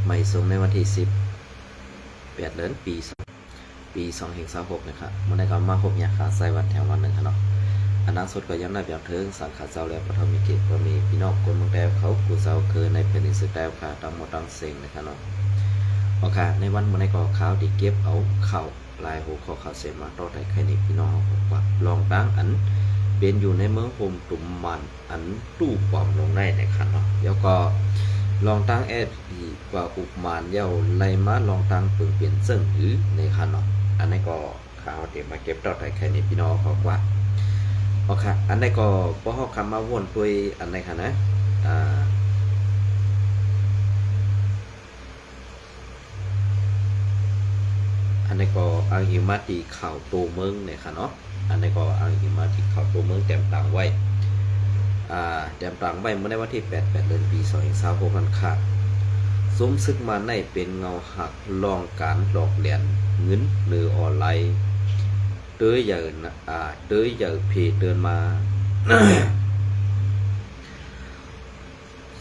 ไม่ส่งในวันที่10 8เดือนปี2026นะครับเมื่อได้ก็มาพบยาขาใส่วัดแถววันหนึ่งครับเนาะอันนั้นสุดก็ย้ำได้แบบเทิงสังขารเจ้าแล้วปฐมมีเกตก็มีพี่น้องคนเมืองแดวเขากูเจ้าคือในแผ่นดินสุดแดวค่ะตั้งหมดตั้งเซ็งนะครับเนาะโอเคในวันเมื่อได้ก็ข่าวที่เก็บเอาข่าวลายหัวข้อข่าวเสียมาต่อได้แค่นี้พี่น้องบอกว่าลองตั้งอันเป็นอยู่ในเมืองโฮมตุ่มมันอันตู้ปอมลงได้นะครับเนาะแล้วก็ลองตั้งแอดดีกว่าอุปมานเย้าไล่มาลองตั้งเปลี่ยนเปลี่ยนซึ่งหรือในคันเนาะอันนี้ก็ข่าวเดี๋ยวมาเก็บต่อได้แค่นี้พี่น้องบอกว่าโอเคอันนี้ก็พอเขาคำมาวนตัวอันนี้ค่ะนะอันนี้ก็อังอิมาตีข่าวตัวเมืองเนี่ยค่ะเนาะอันนี้ก็อังอิมาตีข่าวตัวเมืองเต็มต่างไว้เต็มต่างไว้เมื่อในวันที่8เดือนปี2026กันค่ะสมซึกมาในเป็นเงาหักลองการหลอกเหรียญเงินหรือออนไลน์เตื้อใหญ่เตื้อใหญ่เพจเดินมา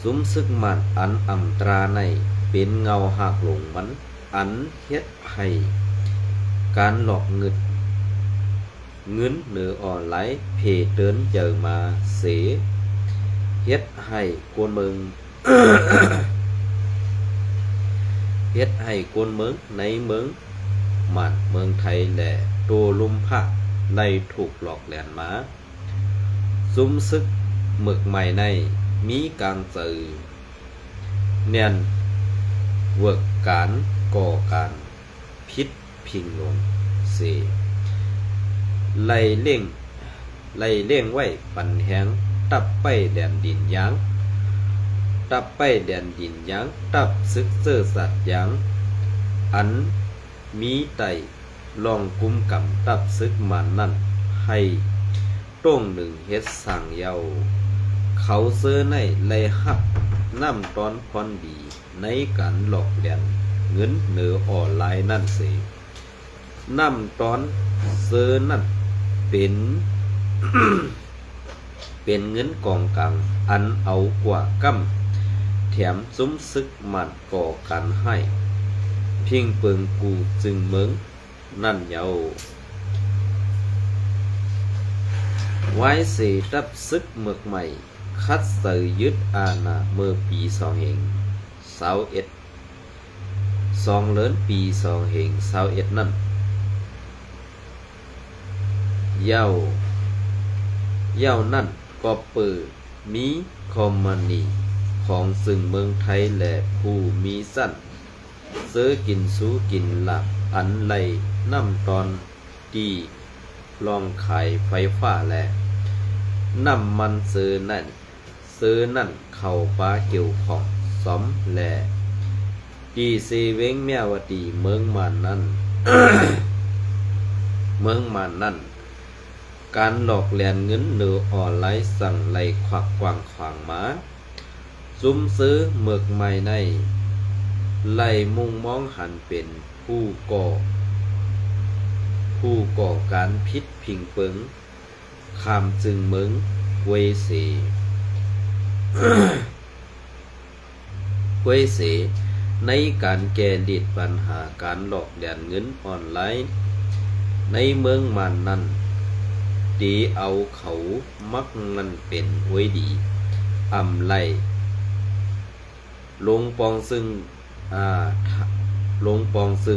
สมซึกมันอันอำตราในเป็นเงาหักหลงมันอันเฮ็ดให้การหลอกเงินหรือออนไลน์เพจเดินเจอมาเสียเฮ็ดให้คนเมือง เฮ็ดให้คนเมืองในเมืองมันเมืองไทยและตัวลุมพะในถูกหลอกแหลนมาซุ่มซึกหมึกใหม่ในมีการสื่อเนียนเวิร์กการก่อการพิษพิงลงเสไล่เล่งไว้ปันแหงตับไปแดนดินยางตับไปแดนดินยางตับซึกเสื้อสัตว์ยางอันมีไตลองกุมกำตับซึกมันนั่นให้ต้งหนึ่งเฮ็ดสั่งเยาเขาเสื้อในไล่หับน้ำตอนพรดีในการหลอกเหรียญเงินเหนือออนไลน์นั่นสิน้ำตอนเสื้อนั่นเป็น เป็นเงินกองกลางอันเอากว่ากำแถมซุ้มซึกมันก่อกันให้เพียงเปิงกูจึงเมืองนั่นเยาไว้เสดับซึกเมือกใหม่คัดเสยยึดอาณาเมื่อปี2021 2เดือนปี2021นั่นเย้านั่นก็เปิดมีคอมมานีของซึ่งเมืองไทยและผู้มีสั้นซื้อกินสู้กินหลักอันไหลน้ำตอนดีลองขายไฟฟ้าและน้ำมันซื้อนั่นเข้าป้าเกี่ยวของสมและดีซีเวงเมียวดีเมืองมันนั่น เมืองมันนั่นการหลอกแหลนเงินหรือออนไลน์สั่งไล่ควักกวางขวางมาซุ่มซื้อเมือกใหม่ในไล่มุ่งมองหันเป็นผู้ก่อการพิษพิงเปิงคำจึงเมืองเวเส เวเสในการแก้ดิดปัญหาการหลอกแหลนเงินออนไลน์ในเมืองมันนั้นดีเอาเขามักมันเป็นไว้ดีอำไลลงปองซึ่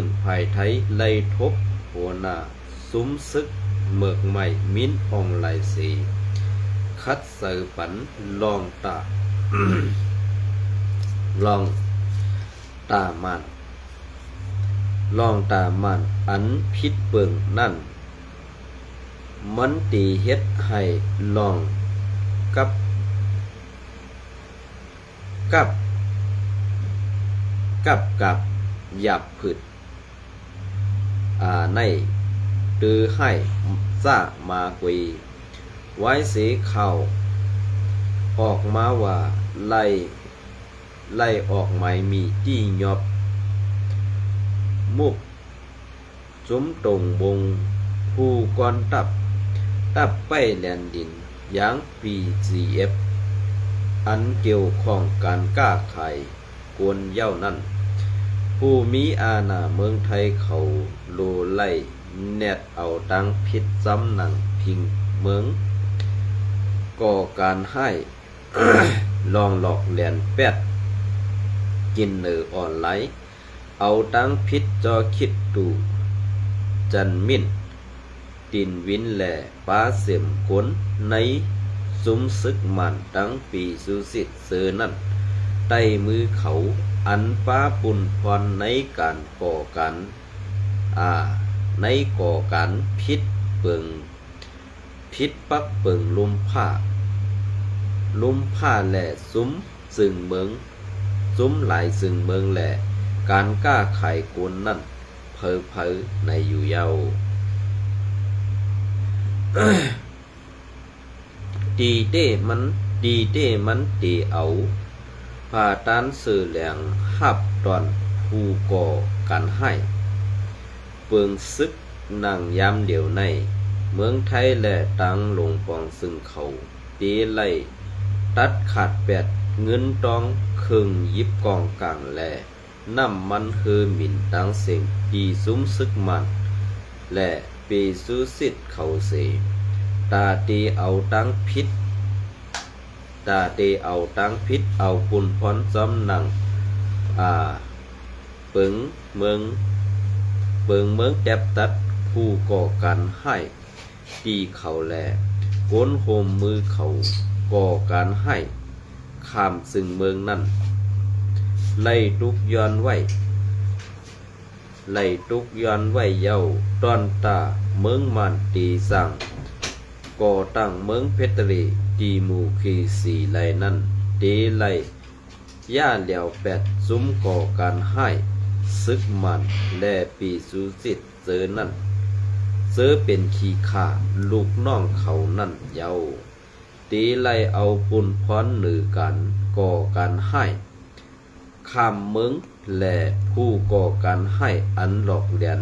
งภายไทยไล่ทบหัวหน้าซุ้มซึกเมือกใหม่มิ้นอองไลสีคัดเสือปันลองตา ลองตามันอันพิษเปิงนั่นมันตีเฮ็ดให้ลองกับหยับผึดในตือให้ซ่ามากุยไว้สีข่าวออกมาว่าไล่ออกหมายมีที่ยอบมุกจุ้มตรงบงผู้ก่อนตับไปแลนดินอย่าง PGF อันเกี่ยวข้องการก้าไข่กวนเย้านั่น ผู้มีอาณาเมืองไทยเขาโลไล่แนดเอาตังพิษซ้ำหนังพิงเมืองก่อการให้ ลองหลอกแหลนแปดกินเนืออ่อนไหลเอาตังพิษจอคิดดูจันมินตินวินแหล่ป้าเสียมขนในซุ้มซึกมันตั้งปีสุสิตเสือนั่นใต้มือเขาอันป้าปุ่นพรในการก่อการในก่อการพิษเปิงพิษปักเปิงลุมผ้าแหล่ซุ้มซึ่งเมืองซุ้มหลายซึ่งเมืองแหล่การกล้าไขกวนนั่นเพอในอยู่เยาดีเต้มันตีเอาพาตานสื่อแหลงหับตอนผู้ก่อกันให้เปิงซึกนั่งยามเดียวในเมืองไทยและตังลงปองซึ่งเขาตีไล่ตัดขาดแปดเงินตองครึ่งยิบกองกลางแลน้ำมันคือหมิ่นตังเสียงปีซุ้มซึกมันและปีสุสิทธิ์เขาเสตาตีเอาตังพิษเอาปุ่นพรซ้ำหนังเปิงเมืองแจ็บตัดผู้ก่อการให้ตีเขาแลโกนโฮมมือเขาก่อการให้ข้ามซึ่งเมืองนั้นไล่ตุกย้อนไว้เย้าตอนตาเมืองมันตีสั่งก่อตั้งเมืองเพชรรีตีหมู่ขีสีไลนั่นเดไลย่าเหลียวแปดซุ้มก่อการให้ซึกมันและปีสุสิทธิ์เจอนั่นเจอเป็นขี้ข่าลูกน้องเขานั่นเย้าตีไลเอาปุ่นพรหนือกันก่อการให้ข้ามเมืองและผู้ก่อการให้อันหลอกเลียน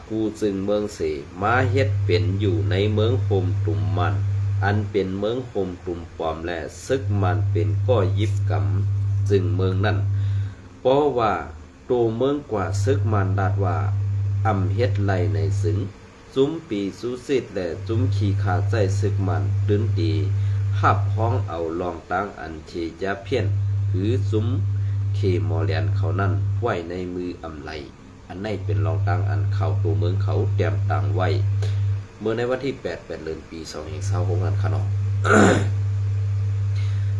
กูจึงเมืองเสมาเฮ็ดเป็นอยู่ในเมืองโฮมตุ่มมันอันเป็นเมืองโฮมตุ่มปอมและซึกมันเป็นก้อยิบกำจึงเมืองนั้นเพราะว่าโตเมืองกว่าซึกมันดาดว่าอำเฮ็ดไลในสึงจุ้มปีสุสิทธิ์และจุ้มขี่ขาใจซึกมันดึงตีหับห้องเอาลองตั้งอันเทยาเพี้ยนหรือจุ้มเคมอเลียนเขานั่นไว้ในมืออำไลอันในเป็นรองตั้งอันเข้าตัวเมืองเขาเตรียมตั้งไว้เมื่อในวันที่8 เดือนปี2526นั้นค่ะน้อง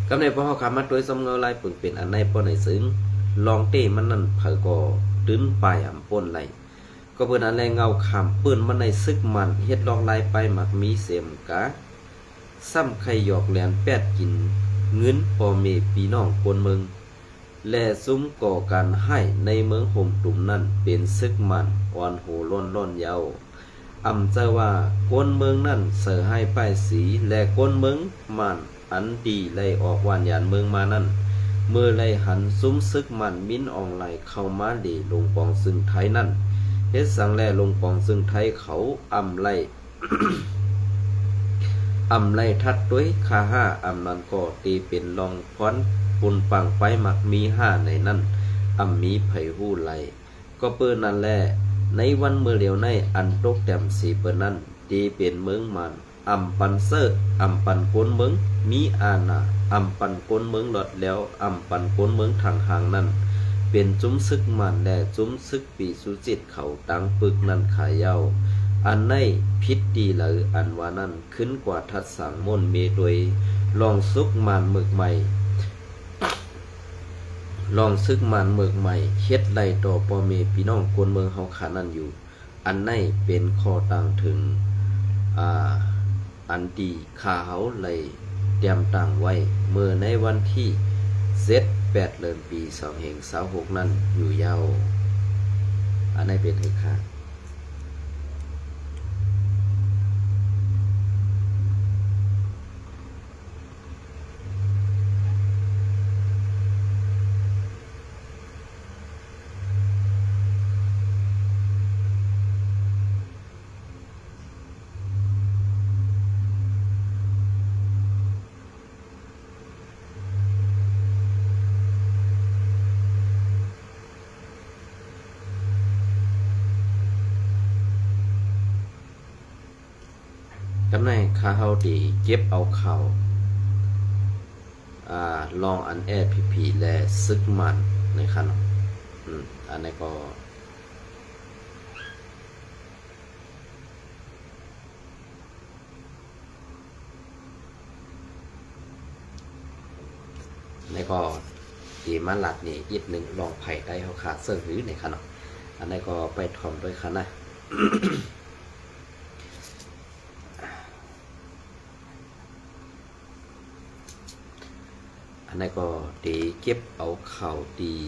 กำในพ่อเฮาคำมาโดยสำเงาลายปึงเป็นอันในป้อในซึ้งลองเต้มันนั่นเผอก็ตื้นปลายอำป่นไหลก็เปิ้นอันแลเงาคำปื้นมันในซึกมันเฮ็ดลองลายไปมักมีเสียมกะซ้ำไข่หยอกแหลนแปดกินเงินพ่อแม่พี่น้องคนเมืองและซุ้มก่อการให้ในเมืองโฮมตุ่มนั่นเป็นซึกมันอ่อนโหร้อนเยาอำเจ้าว่าคนเมืองนั่นเสือให้ป้ายสีและคนเมืองมันอันดีไล่ออกวานยานเมืองมานั่นเมื่อไล่หันซุ้มซึกมันมิ้นอองไหลเข้ามาดีลงปองซึ่งไทยนั่นเฮ็ดสังแลลงปองซึ่งไทยเขาอำไล่ อำไล่ทัดด้วยคาห้าอำนั้นก็ตีเป็นลองพรปุ่นปังไปมักมี5ในนั้นอำมีไผหู้ไหลก็เปิ้นนั่นแลในวันเมื่อเหลียวในอันตกแต้มสีเปิ้นนั้นตีเป็นเมืองมันอำปันเซอร์อำปันก้นเมืองมีอาณาอำปันก้นเมืองหลอดแล้วอำปันก้นเมืองทางห่างนั้นเป็นจุ้มซึกมันและจุ้มซึกปีสุจิตเขาตังปึกนั้นขายเย้าอันในพิษดีเหลืออันว่านั้นขึ้นกว่าทัดสังมนเมโดยลองซุกมันหมึกใหม่เฮ็ดไล่ต่อพ่อแม่พี่น้องคนเมืองเฮาขานั่นอยู่อันในเป็นข้อต่างถึงอันดีขาเฮาไล่เตรียมตั้งไว้เมื่อในวันที่8 เดือนปี2526นั้นอยู่ยาวอันในเป็นถึงค่ะ กำในข้าเฮาดีเก็บเอาเข่าลองอันแอดพีและซึกมันในคันอันนี้ก็ดีมาหลัดนี่อีกหนึ่งลองไผ่ได้เขาขาดเสื้อหื้อในคันอันนี้ก็ไปถอนด้วยคันนะ อันนี้ก็ดีเก็บเอาเข่าดี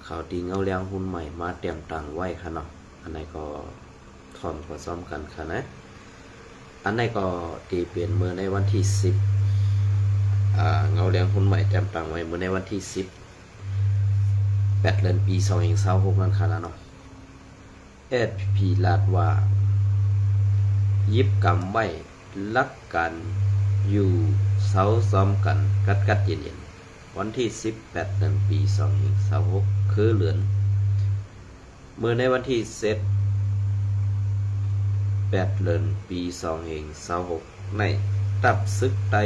ข่าวดีเงาเลี้ยงหุ้นใหม่มาเตรียมตังไว้ค่ะเนาะอันนี้ก็ถอนก็ซ้อมกันค่ะนะอันนี้ก็ดีเปลี่ยนมือในวันที่10เงาเลี้ยงหุ้นใหม่เตรียมตังไว้มือในวันที่10 8 เดือนปี2026นั่นค่ะเนาะSP ลาดว่ายิบกำไว้ลักกันอยู่เสาซ้อมกันกัดเย็นวันที่18 เดือนปี2026คือเหลือนเมื่อในวันที่7 8 เดือนปี2026ในตับซึกไต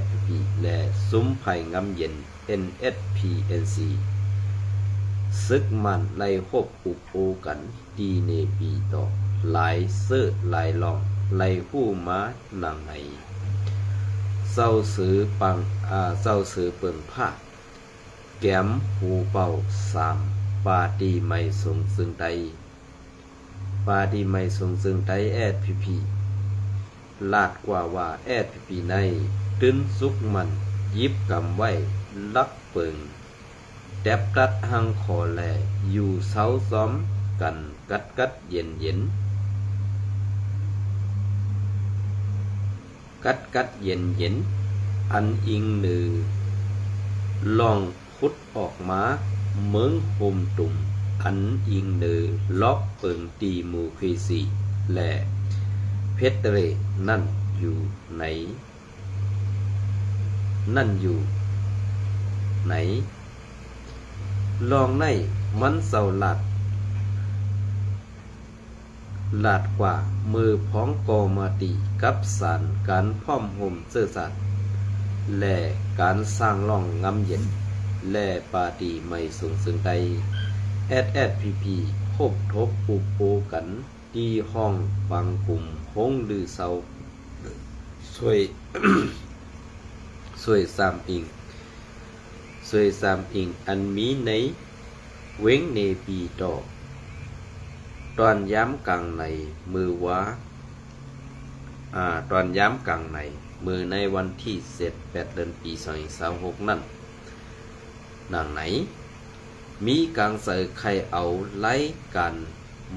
SP และซุ้มไผ่งำเย็น NSPNC ซึกมันไล่ควบอุโอกันดีเนปีต่อหลายเสื้อหลายลองไล่ผู้ม้าหนังไหนเศร้าสือเปิงผ้าแก้มหูเป่า3ปาดีไม่ทรงซึ่งใดSPลาดกว่าSPในตื้นสุกมันยิบกำไว้ลักเปิงแดบตัดหังขอแลอยู่เสาซ้อมกันกัดเย็นอันอิงหนือลองพุดออกมาเมืองโฮมตุ่มอันอิงหนือล็อกเปิงตีมูคีสีและเพชรเรนั่นอยู่ไหนลองในมันเศร้าหลาดกว่ามือพ้องกอมาตีกับสารการพ่อมห่มเสื้อสัตว์และการสร้างล่องงำเย็นและปาตีไม่สูงซึ่งใดSSPP คบทบปุโปกันที่ห้องบางกลุ่มห้องลือเศร้าช่วยสามอิงอันมีในเว้งเนปีต่อตอนย้ำกลางในมือว่าตอนย้ำกลางในมือในวันที่8 เดือนปี2026นั่นดังไหนมีการเสยใครเอาไล่กัน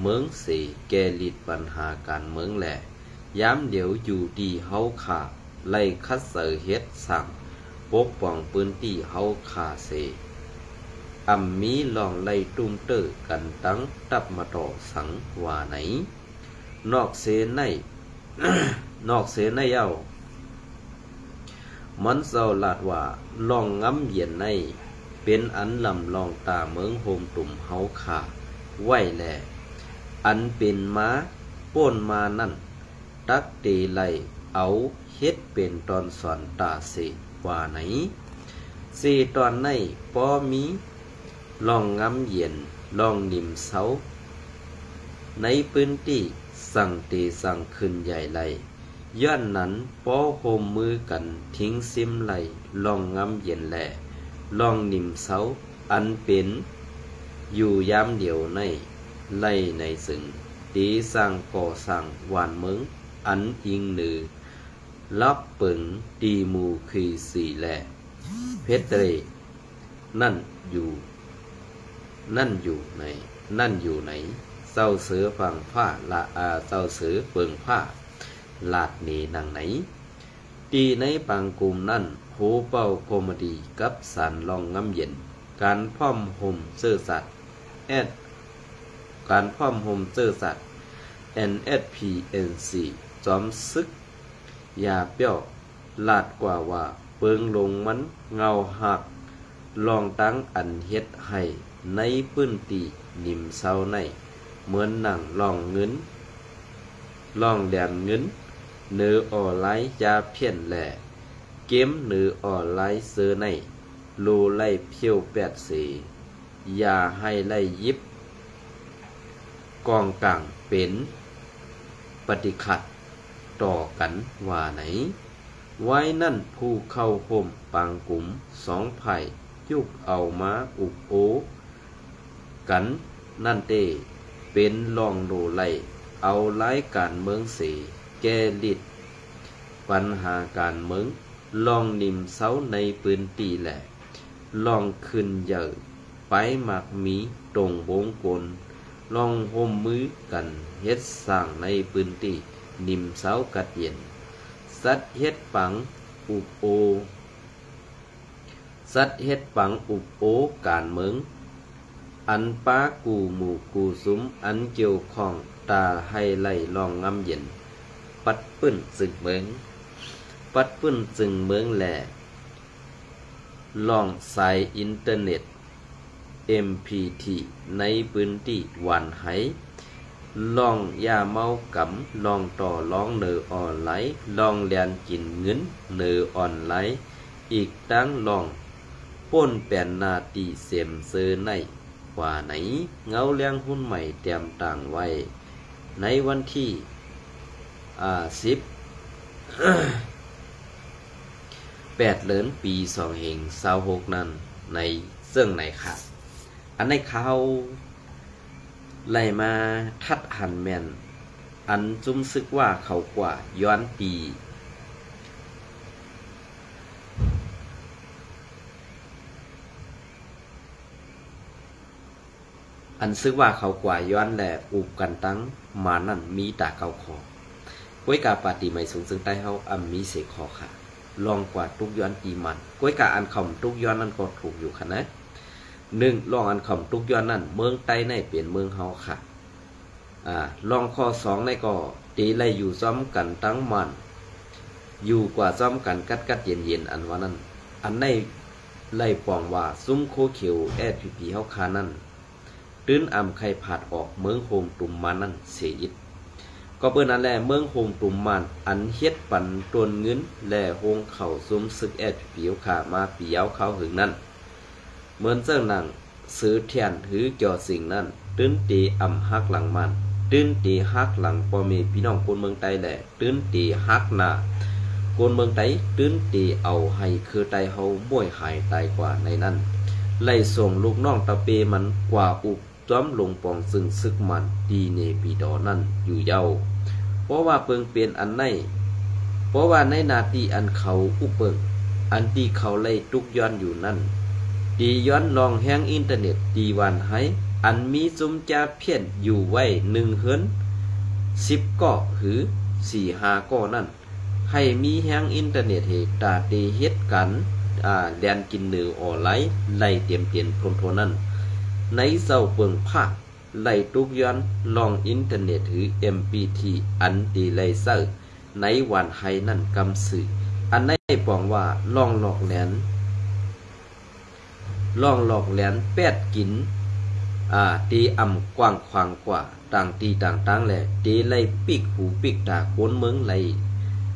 เมืองเสแกลิดปัญหาการเมืองแหละย้ำเดี๋ยวอยู่ดีเฮาขาไล่คัดเสยเฮ็ดสั่งปกป้องพื้นที่เฮาขาเสมีลองไล่ตุ้มเตอกันตั้งตับมาต่อสังว่าไหนนอกเสในเย้ามันเศร้าลาดว่าลองงำเย็นในเป็นอันลำลองตาเมืองโฮมตุ่มเฮาขาไว้แลอันเป็นม้าป้นมานั่นตักเตไลเอาเฮ็ดเป็นตอนสอนตาเสว่าไหนเสตอนในปอมีลองงำเย็นลองนิ่มเสาในพื้นที่สั่งเตสั่งขึ้นใหญ่ไหลย้อนนั้นปอโฮมมือกันทิ้งซิมไหลลองงำเย็นแหละลองนิ่มเสาอันเป็นอยู่ยามเดียวในไล่ในสึงตีสร้างก่อสร้างหวานเมืองอันอิงหนือลับเปิงตีมูคีสีแหละเพชรเรนั่นอยู่ไหนเศร้าเสือฝั่งผ้าเศร้าเสือเปิงผ้าลาดเนนังไหนตีในบางกลุ่มนั่นโหเป้าโคมดีกับสารลองงำเย็นการพ่อมห่มเสื้อสัตว์ NSPNC จอมซึกยาเปี้ยวลาดกว่าเปิงลงมันเงาหัก ลองตั้งอันเฮ็ดให้ในพื้นที่นิมเศร้าในเหมือนหนังลองเงินลองแดนเงินเนื้อออไลน์ยาเพี้ยนแหล่เกมเนื้อออนไลน์เซอร์ในโลไล่เพียวแปดสียาให้ไล่ยิบกองกลางเป็นปฏิขัดต่อกันว่าไหนไว้นั่นผู้เข้าห่มปางกลุ่มสองไผ่ยุกเอามาอุบโอกันนั่นเตเป็นลองโลไล่เอาไล่การเมืองสีแก้ลิดปัญหาการเมืองลองนิมเสาในปืนตีแหละลองขึ้นเยอะไปหมักมีตรงวงกลลองห่มมือกันเฮ็ดสร้างในปืนตีนิมเสากัดเย็นสัตเฮ็ดปังอุบโอสัตเฮ็ดปังอุบโอการเมืองอันป้ากูหมู่กูซุ้มอันเกี่ยวข้องตาให้ไล่ลองงำเย็นปัดปื้นสึกเมืองปัดปื้นจึงเมืองแหล่ลองสายอินเทอร์เน็ต MPT ในพื้นที่หวานไหลองยาเมากำลองต่อลองเนือออนไลน์ลองเรียนกินเงินเนือออนไลน์อีกตั้งลองป้นแป่นนาตีเสียมเซอในกว่าไหนเงาเลี้ยงหุ้นใหม่เตรียมต่างไว้ในวันที่10 8 เดือนปี2 26นั้นในเสื่องไหนค่ะอันในเขาไล่มาทัดหันแมนอันจุ้มซึกว่าเขากว่าย้อนปีอันซึกว่าเขากว่าย้อนแหล่อุบกันตั้งมานั่นมีตาเกาคอก้วยกาปาติไม่สูงซึ่งใต้เฮาอัมมีเสกคอค่ะลองกว่าทุกย้อนปีมันก้วยกาอันคำทุกย้อนนั่นก็ถูกอยู่ค่ะนะ1ลองอันคำทุกย้อนนั่นเมืองใต้ในเปลี่ยนเมืองเฮาค่ะลองข้อ2ในก็ตีไล่อยู่ซ้อมกันตั้งมันอยู่กว่าซ้อมกันกัดเย็นอันว่านั้นอันในไล่ปองว่าซุ้มโคเขียวFPPเฮาคานั่นตื้นอ่ำไข่ผาดออกเมืองโฮมตุ่มมานั่นเสียอิดก็เปิ้นนั่นแหละเมืองโฮงตุ่มมันอันเฮ็ดปันตวนเงินแล่โฮงเข้าซุ้มซึกFPPเฮาคามาปีเอาเข้าหึงนั่นเหมือนเจ้าหนังซื้อเทียนหือเกี่ยวสิ่งนั้นตื้นตีอ่ำฮักหลังมันตื้นตีฮักหลังพ่อแม่พี่น้องคนเมืองใต้แหละตื้นตีฮักหน้าคนเมืองใต้ตื้นตีเอาให้คือใต้เฮาบ่วยหายตายกว่าในนั้นไล่ส่งลูกน้องตะเปมันกว่าอุบจ้อมลงปองซึ่งซึกมันดีเนปีดอนั่นอยู่เย้าเพราะว่าเปิงเปลี่ยนอันในเพราะว่าในนาทีอันเขาอุเปิงอันที่เขาไล่ตุกย้อนอยู่นั่นตีย้อนลองแห้งอินเทอร์เน็ตตีวันให้อันมีซุมจาเพี้ยนอยู่ไว้1เฮือน10ก่อหรือ4-5ก่อนั่นให้มีแห้งอินเทอร์เน็ตเหตุตาเตเฮ็ดกันแดนกินเนื้อออนไลน์ไล่เตรียมเปลี่ยนคนโทนั้นในเศร้าเปิงภาคไล่ตุกย้อนลองอินเทอร์เน็ตหรือ MPT อันตีไล่เซอร์ในวันไฮนั่นกำสื่ออันในปองว่าลองหลอกแหลนแปดกินตีอ่ำกว้างขวางกว่าต่างตีต่างแหละตีไล่ปิกหูปิกตาโคนเมืองไล่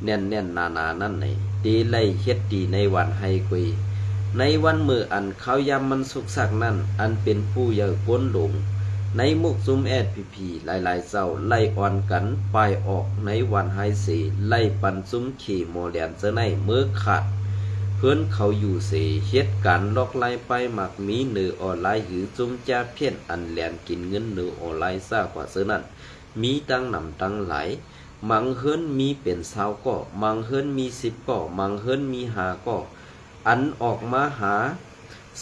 แน่นนานั่นไหนตีไล่เฮ็ดตีในวันไฮกุยในวันมืออันเขายำมันสุกสักนั่นอันเป็นผู้เยอะก้นหลงในมุกซุ้มFPPหลายๆเศร้าไล่อ่อนกันปลายออกในวันไฮสีไล่ปันซุ้มขี่โมเดนเซอในเมื่อขาดเพื่อนเขาอยู่เสียเฮ็ดการลอกไล่ไปหมักมีเนื้อออนไลน์หรือจุ้มจ้าเพี้ยนอันแหลนกินเงินเนื้อออนไลน์ซากว่าเสื้อนั่นมีตั้งนำตั้งหลายมังเฮิรนมีเป็น20ก่อมังเฮิรนมี10ก่อมังเฮิรนมี5ก่ออันออกมาหา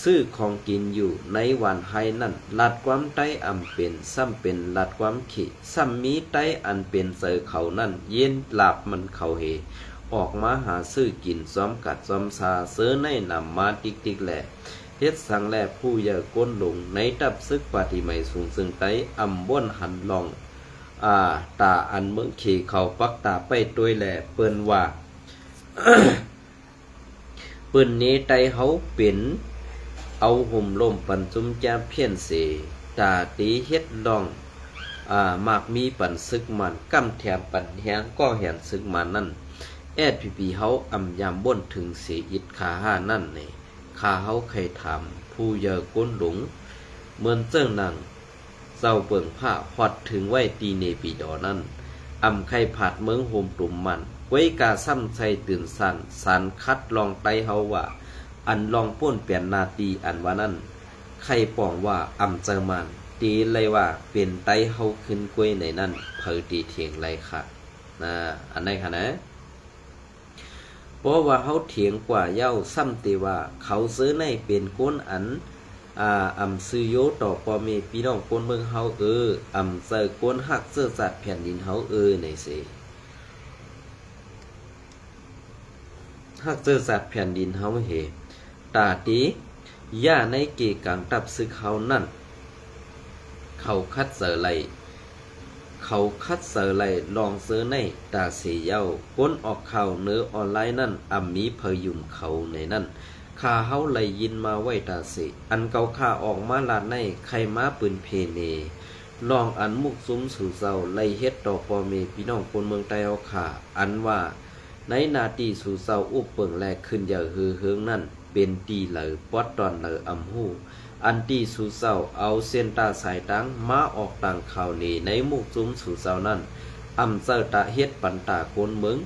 ซื้อของกินอยู่ในวันไฮนั่นลัดความใต้อำเป็นซ้ำเป็นลัดความขี้ซ้ำมีใต้อันเป็นเสือเขานั่นเย็นหลับมันเขาเฮออกมาหาซื้อกินซ้อมกัดซ้อมซาเสือในนำมาติ๊กแหล่เฮ็ดสังแลผู้เยอะก้นลงในตับซึกปฏิไมสูงซึ่งไต้อำบ้นหันลองตาอันเมืองขี่เขาปักตาไปตัวแหล่เปิ้นว่า เปิ้นนี้ไต้เฮาเป็น เอาห่มลมปันจุมแจมเพี้ยนเสตาตีเฮ็ดลองมากมีปันซึกมันกำแถมปันแหงก็แหนซึกมันนั่นแอดพีเฮาอำยามบ่นถึงเสียอิดขาห้านั่นนี่ข้าเฮาเคยถามผู้เยอก้นหลงเหมือนเจิ้งนางเจ้าเปิ่งผ้าฮอดถึงไว้ตีเนปีดอนั่นอำไข่ผัดเมืองโฮมตุ่มมันไว้กาซ้ำใส่ตื่นสันสันคัดลองไตเฮาว่าอันลองป้นเปลี่ยนนาตีอันว่านั่นไข่ป่องว่าอำเจอมันตีเลยว่าเป็นไตเฮาขึ้นกล้วยในนั่นเผยตีเถียงไรค่ะอันไหนค่ะนะเพราะว่าเขาเถียงกว่าเย้าซ้ำตีว่าเขาซื้อในเป็นก้นอันอำซื้อโยต่อปอเมพี่น้องคนเมืองเฮาอำเจอก้นหักเสื้อสัตว์แผ่นดินเฮาในสิหักเสื้อสัตว์แผ่นดินเฮาเหตาตีย่าในเกกังตับซึกเฮานั่นเขาคัดเสอไหลลองซื้อในตาเสียเย้าก้นออกข่าวเนื้อออนไลน์นั่นมีเพยุมเขาในนั่นข้าเฮาไหลยินมาไว้ตาเสอันเก่าข้าออกมาลาดในใครมาปืนเพเนลองอันมุกซุ้มสู่เจ้าไหลเฮ็ดต่อปอเมพี่น้องคนเมืองไต้เอาขาอันว่าในนาตีสู่เจ้าอุบเปิงแลขึ้นอย่าฮือเฮืองนั่นเป็นตีเหลอปอดตอนเหลอหู้อันตีสู่เจ้าเอาเส้นตาสายตังมาออกต่างข่าวนี้ในมุกซุ้มสู่เจ้านั่นเจอตาเฮ็ดปันตาโกนเมือง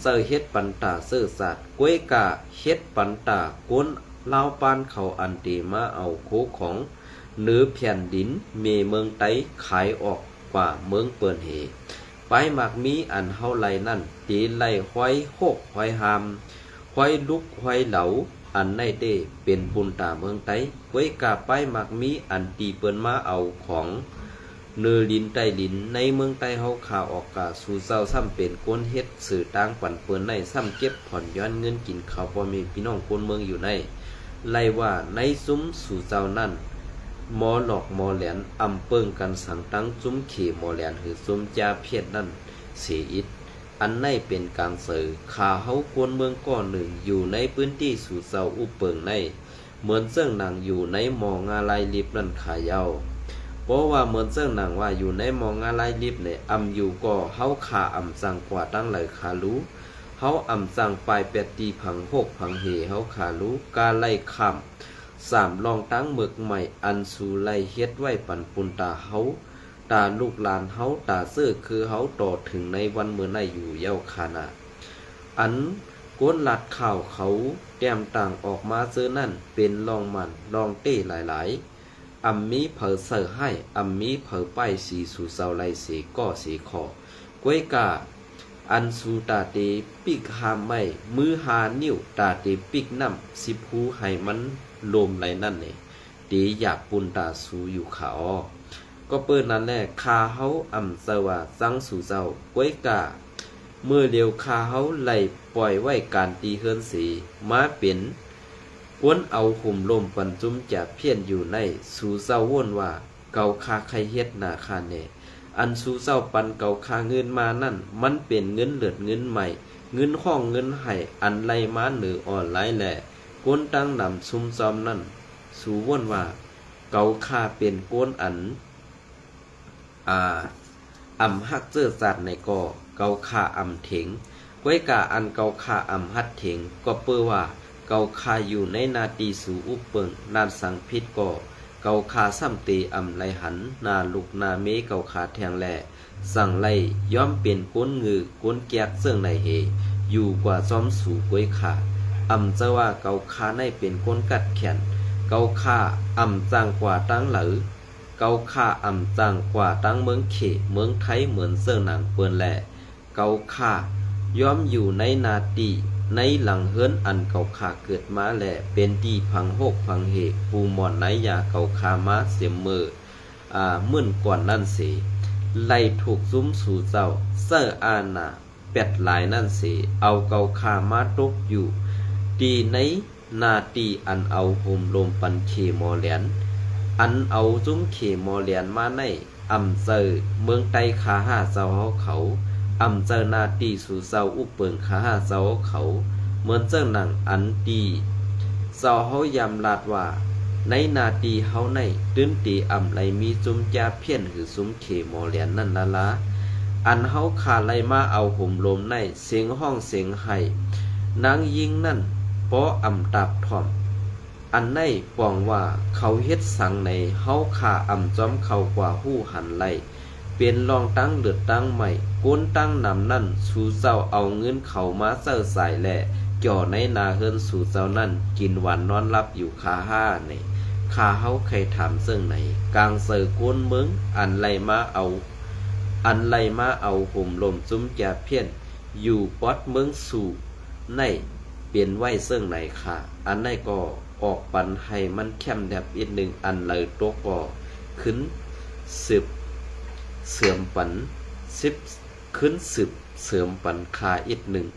เจอเฮ็ดปันตาเสื้อสัตว์กล้วยกาเฮ็ดปันตาโกนลาวปานเขาอันตีมาเอาโคของเนื้อแผ่นดินเมเมืองไต้ขายออกกว่าเมืองเปิ่นเหไปหมักมีอันเฮาไหลนั่นตีไหลห้อยโคกห้อยหามห้อยลุกห้อยเหลาอันในเต้เป็นปุนตาเมืองไต้ไว้กาไปมักมีอันตีเปิ้นมาเอาของเนื้อลินใต้ลินในเมืองไต้เฮาข่าวออกกาสู่เจ้าซ้ำเป็นก้นเฮ็ดสื่อต่างปั่นเปิ้นในซ้ำเก็บผ่อนย้อนเงินกินข้าวพ่อแม่พี่น้องคนเมืองอยู่ในไล่ว่าในซุ้มสู่เจ้านั่นหมอหลอกหมอแหลนเปิ้งกันสังตั้งซุ้มเขหมอแหลนหือซุ้มจาเพียดนั่นเสียอิดอันในเป็นกลางเสือขาเฮาคนเมืองก้อนหนึ่งอยู่ในพื้นที่สู่เสาอุเปิงในเหมือนเสื้อหนังอยู่ในหมองาลายลิบนั่นขายาวเพราะว่าเหมือนเสื้อหนังว่าอยู่ในหมองาลายลิบเนี่ยอยู่ก็เฮาขาสั่งกว่าตั้งไหลขารู้เฮาสั่งปลายเป็ดตีผังหกผังเหเฮาขารู้กาไล่คำ3ลองตั้งหมึกใหม่อันสู่ไล่เฮ็ดไว้ปันปุนตาเฮาตาลูกหลานเฮาตาเสื้อคือเฮาต่อถึงในวันเมื่อในอยู่เย้าคานาอันก้นลัดข่าวเขาแต้มต่างออกมาเสื้อนั่นเป็นลองมันลองเต้หลายมีเผอเสือให้มีเผอป้ายสีสู่เสาไลสีก็สีคอกล้วยกาอันสู่ตาเตปิกหามไม่มือหานิ้วตาเตปิกน้ำสิพูให้มันลมไหลนั่นเนี่ยตีอยากปุนตาสู่อยู่ขาก็เปิ้นนั้นแหละคาเฮาเสว่าสังสู่เจ้ากล้วยกาเมื่อเดียวคาเฮาไหลปล่อยไว้การตีเฮือนสีมาเป็นกวนเอาห่มลมปันจุ้มจะเพี้ยนอยู่ในสู่เจ้าว่นว่าเกาคาใครเฮ็ดนาคาเนอันสู่เจ้าปันเกาคาเงินมานั่นมันเป็นเงินเลือดเงินใหม่เงินห้องเงินให้อันไล่มาหรืออ่อนไลแหละกวนตั้งนำซุ่มซ้อมนั่นสู่ว่นว่าเกาคาเป็นกวนอันฮักเจอสัตว์ในก่อเกาคาเถงก้วยกาอันเกาคาฮัดเถงก็เปื้อว่าเกาคาอยู่ในนาตีสู่อุปเปิงนานสังพิษก่อเกาคาซ้ำตีไหลหันนาลูกนาเมเกาคาแทงแหล่สั่งไล่ย้อมเป็นก้นงือก้นแกกเสื่องในเหอยู่กว่าซ้อมสู่ก้วยขาจะว่าเกาคาในเป็นก้นกัดแขนเกาคาจางกว่าตั้งเหลือเกาคาจางกว่าตั้งเมืองเขเมืองไทยเหมือนเสื้อหนังเปื้อนแหล่เกาคาย้อมอยู่ในนาตีในหลังเฮือนอันเกาคาเกิดมาแหล่เป็นตีพังหกพังเหปูหมอนไหนยาเกาคามาเสียมมือมื่นก่อนนั่นสิไล่ถูกซุ้มสู่เจ้าเสื้ออาณาเป็ดหลายนั่นสิเอาเกาคามาตกอยู่ตีในนาตีอันเอาโฮมลมปันเคมอแหลนอันเอาจุ้มเขมอแหลนมาในเจอเมืองไต้ขาห้าเจ้าเขาเจอนาตีสู่เจ้าอุปเปิงขาห้าเจ้าเขาเหมือนเจ้าหนังอันตี เจ้าเฮายำลาดว่าในนาตีเฮาในตื้นตีอำไลมีจุมจาเพี้ยนหือสุมเขหมอเหลียนนั่นละละอันเฮาขาไลมาเอาห่มลมในเสียงห้องเสียงไห้นางยิงนั่นป้ออำตับถ่อมอันในปองว่าเขาเฮ็ดสังในเฮาขาอำจอมเขากว่าหู้หันไลเป็นรองตั้งเลือดตั้งใหม่ก้นตั้งนำนั่นสู่เจ้าเอาเงินเขามาเสิร์สายแหล่จ่อในนาเฮินสู่เจ้านั่นกินหวานนอนรับอยู่คาห้าในคาเฮาใครถามซึ่งไหนกลางเสิร์ก้นเมืองอันไรมาเอาห่มลมจุ้มแจเพี้ยนอยู่ปอดเมืองสู่ในเปลี่ยนไว้ซึ่งไหนค่ะอันในก็ออกปันให้มันเข้มแดบอีกหนึ่งอันเลยตัวก็ขึ้นสืบเสื่อมปันสิบขึ้นสืบเสื่อมปันคาอีกหนึ่ง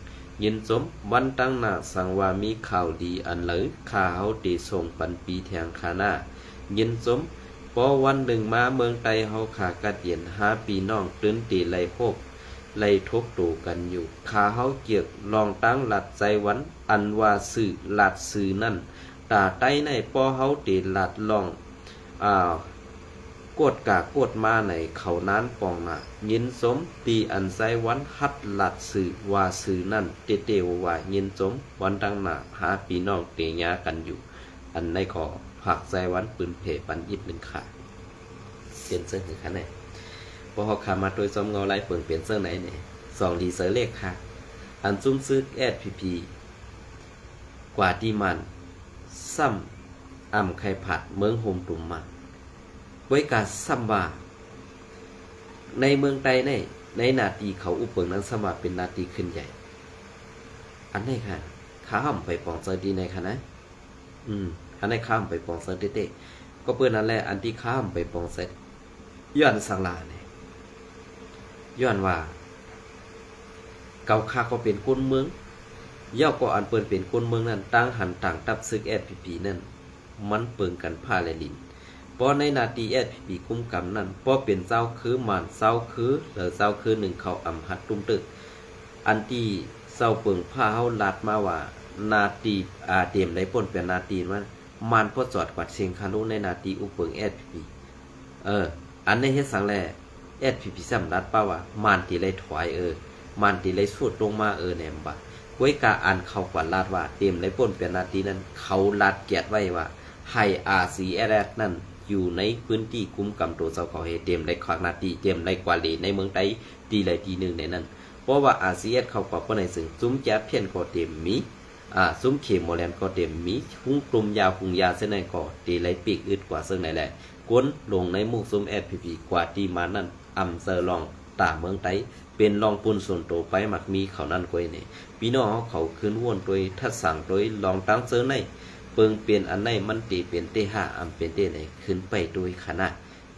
ยินสมวันตั้งหน้าสังว่ามีข่าวดีอันเลยข้าเฮาตีส่งปันปีแทงคาหน้ายินสมพอวันหนึ่งมาเมืองไตเฮาขากัดเย็น5 ปีน้องตื้นตีไล่พบไล่ทบตูกันอยู่ข้าเฮาเกียกลองตั้งหลัดใจวันอันว่าสื่อหลัดสื่อนั่นตาใต้ในปอเฮาตีหลัดลองกดกากดมาในเขานั้นปองน่ะยินสมตีอันไซวันฮัดหลัดสื่อว่าสื่อนั่นเตเตวว่ายินสมวันตั้งหน้า5 ปีน้องเตยากันอยู่อันในขอผักไซวันปืนเพปันยิดหนึ่งขาเปลี่ยนเสื้อถึงขั้นไหนพอเขาขามาโดยซอมเงาไล่เปิ่งเปลี่ยนเสื้อไหนเนี่ย2 ดีเซอร์เลขค่ะอันซุ่มซื้อSPP กว่าที่มันซ้ำอ่ำไข่ผัดเมืองโฮมตุ่มมันไว้กาซัมบาในเมืองไทยในนาทีเขาอุปเปิงนั้นสมาเป็นนาทีขึ้นใหญ่อันนี้ค่ะข้ามไปปองเซอร์ดีในค่ะนะอันนี้ข้ามไปปองเซอร์เต้ก็เพื่อนนั่นแหละอันที่ข้ามไปปองเซอร์ย้อนสังลาเนี่ยย้อนว่าเก่าข้าก็เป็นคนเมืองย่อก็อันเปิ่นเป็นคนเมืองนั้นตั้งหันต่างตับซึกSPPนั่นมันเปิงกันผ้าและลินเพราะในนาทีSPPคุ้มกำนั้นเพราะเป็นเจ้าคือมันเจ้าคือหรือเจ้าคือหนึ่งเขาอำหัดตุ้มตึกอันที่เจ้าเปิงผ้าเฮาลัดมาว่านาทีเตรียมได้ป่นเป็นนาทีมันพอจอดกวาดเสียงคารุในนาทีอุปเปิงSPPอันในเฮ็ดสังแลSPPซ้ำรัดป่าว่ามันที่เลยถอยมันที่เลยสุดลงมาแหนมบ่ก้วยกาอันเขากว่าลาดว่าเตรียมได้ป่นเป็นนาทีนั้นเขาลาดเกียรติไว้ว่าให้ RCS นั่นอยู่ในพื้นที่คุ้มกำตัวเจ้าเขาเฮเตรียมได้ควักนาทีเตรียมได้กว่าเลในเมืองไทยตีเลยทีหนึ่งในนั้นเพราะว่า RCS เขากว่าป้นในซึ่งซุ้มแจ๊บเพี้ยนก็เตรียมมีซุ้มเข็มโมแลนก็เตรียมมีหุ้งกลุ่มยาวหุงยาเส้นในก็ตีเลยปีกอึดกว่าซึ่งไหนแหละก้นลงในหมู่ซุ้มSPPกว่าที่มานั่นอำเซอร์ลองตาเมืองไทยเป็นรองปุ่นส่วนโตไปหมักมีเขานั่นก้อยเนี่ยพี่น้องเขาขึ้นว่นโดยทัดสั่งโดยลองตั้งเซอร์ในเปิงเปลี่ยนอันในมันตีเปลี่ยนเตห้าอำเป็นเตไหนขึ้นไปโดยคณะ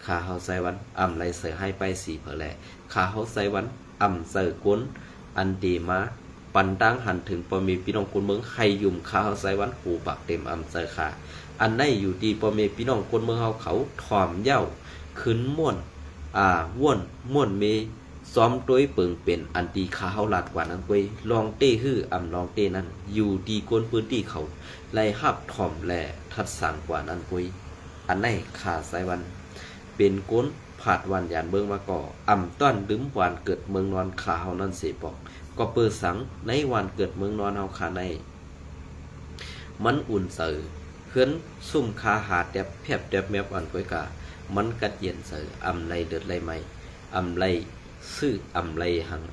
ขาเฮาไซวันอำไรเสือให้ไป4 เผอแหละขาเฮาไซวันอำเสือก้นอันตีมาปันตั้งหันถึงพอมีพี่น้องคนเมืองใครยุ่มขาเฮาไซวันหูบักเต็มอำเสือขาอันในอยู่ดีพอมีพี่น้องคนเมืองเฮาเขาถ่อมเย้าขึ้นม่วนม่วนเมซ้อมต้วยเปิงเป็นอันตีขาเฮาลาดกว่านั้นก้วยลองเต้ฮื้ออำลองเต้นั้นอยู่ดีก้นพื้นที่เขาไล่หับถ่อมแลทัดสั่งกว่านั้นก้วยอันในขาไซวันเป็นก้นผาดวันยานเบิ่งมาก่ออำต้อนดึมวันเกิดเมืองนอนขาเฮานั้นเสปอกก็เปิดสังในวันเกิดเมืองนอนเฮาขาในมันอุ่นเสือเฮือนซุ่มคาหาดแดบแผบแดบแมบอันก้วยกามันกัดเย็นเสืออำไรเดือดไรไม่อำไรซื้ออำไรหัง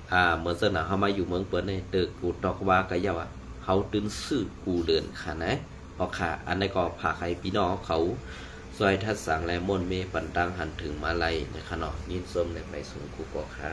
เมื่อเสนาเฮามาอยู่เมืองเปิ้นในเตอกูตอกว่ากะยาวเฮาตื่นซื้อกูเดินค่ะนะพอค่ะอันนี้ก็พาใครพี่น้องเขาซอยทัดสังและม่วนเมปันตังหันถึงมาลัยนะคะเนาะยินส้มในไปสูงกูก็ค่ะ